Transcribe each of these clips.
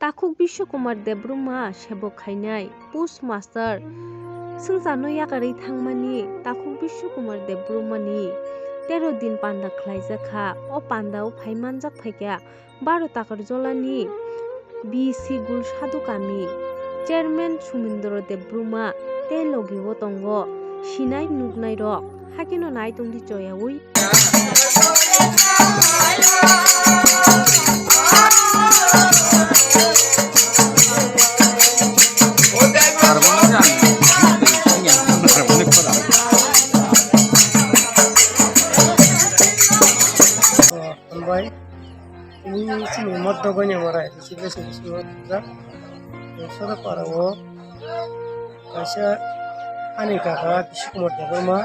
Takuk Bishwakumar Debruma Shebo Khainai Post Master Sungzano Yakari Thangmani Takuk Bishwakumar Debrumani 13 din panda khlaijaka o panda o phaimanjak phaikya 12 takar jolani BC Gul Sadhu Kami Chairman Sumindro Debruma telogi o tongo sinai nugnai rok hakino nai tongdi choyawi ini sini modal banyak marai, sini semua juga. Sudah parawo, kasih aneka kah Bishwakumar Debruma,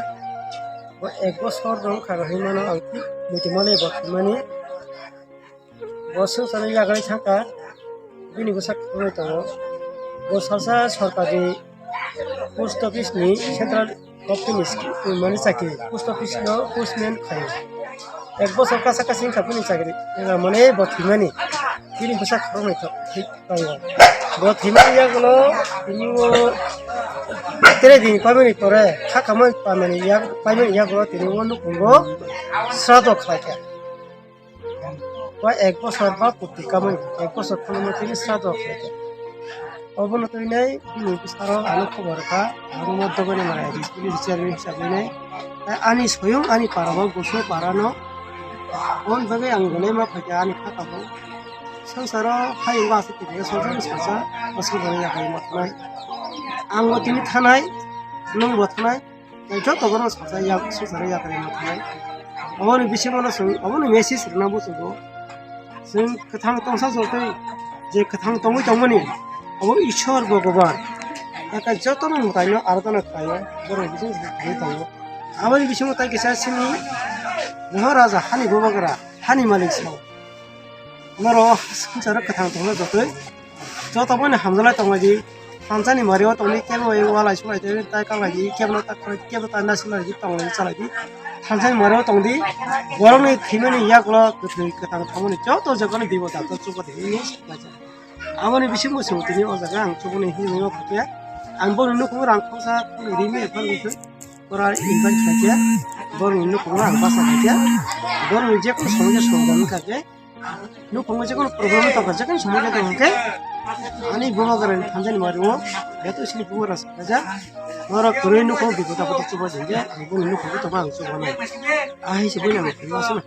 ekbos orang kalau himana angki, mungkin malah buat mana, bosnya sana jaga cakap, ini besar kau tahu, bos hasa सरकारी post office ni central office mana sakit, post office lo postman kaya. एक बছর কাছাকাছি খাবনি চাকরি মানে বথিমানি তিনি বসা খরমে তো ঠিক পাইবা বথিমানি ইয়াগুলো তিনি তেরে দিন পাইমানি পরে খাকামই পাইমানি ইয়া পাইমানি ইয়াগুলো তিনি অন্য কুঙ্গো শ্রাদ্ধ খাইয়া বা এক বছর বা প্রতি কামাই এক বছর কোনো তিনি শ্রাদ্ধ খাইয়া অবনতি নাই তিনি বিস্তার আলো খবর কা আর মধ্য করে মারা দিছি চেয়ারম্যান হিসাবে নাই আনি স্বয়ং আনি পারাবো গোসো পারানো on bagai ang gulai ma phaya ni kha kabu sangsara phai wa se ti sojong sasa asu bani ya kai matnai ang o tini thanai nung bo thanai tai jo to gono sasa ya sojara ya kai matnai amoni bisi mono sung amoni message rna bu sugo sung kathang tongsa jotai je kathang tongui tongmani abo ishwar bhagwan eka jotono mutaino aradhana khayo boro bisi kai tongo amoni bisi mo tai kisa sini महाराजा हानि गोबागरा हानि मालिक साव मरो संसार कथां तंग जतै जतबने हामजला तंगदि हामजानि Mario तंनि केबो वालाय सुलायते ताय कालायदि केबनो केबो ताना सुलायदि तंगनि चालायदि हामजानि मारियो तंदि गरमनि थिमनि यागलो गथै कथां थामनि जत जगनि दिबो दात चुबदि नि लाजा आमनि बिसि मोसौतिनि अजागा आं चुबनि हिनियो फटिया आं बरनो को रां खसा रिमि एफालनिखै ora invite saja, baru ini kurang bahasa saja, baru ini aku semuanya songgan kaje, nu pengaja kan program itu kerja kan semuanya tu mungkin, ani bawa keren, hanjani maru, itu sini bawa rasa saja, orang Korea nu kau bikin apa tu coba saja, aku nu kau tu bang coba mana, sebenarnya aku masuk.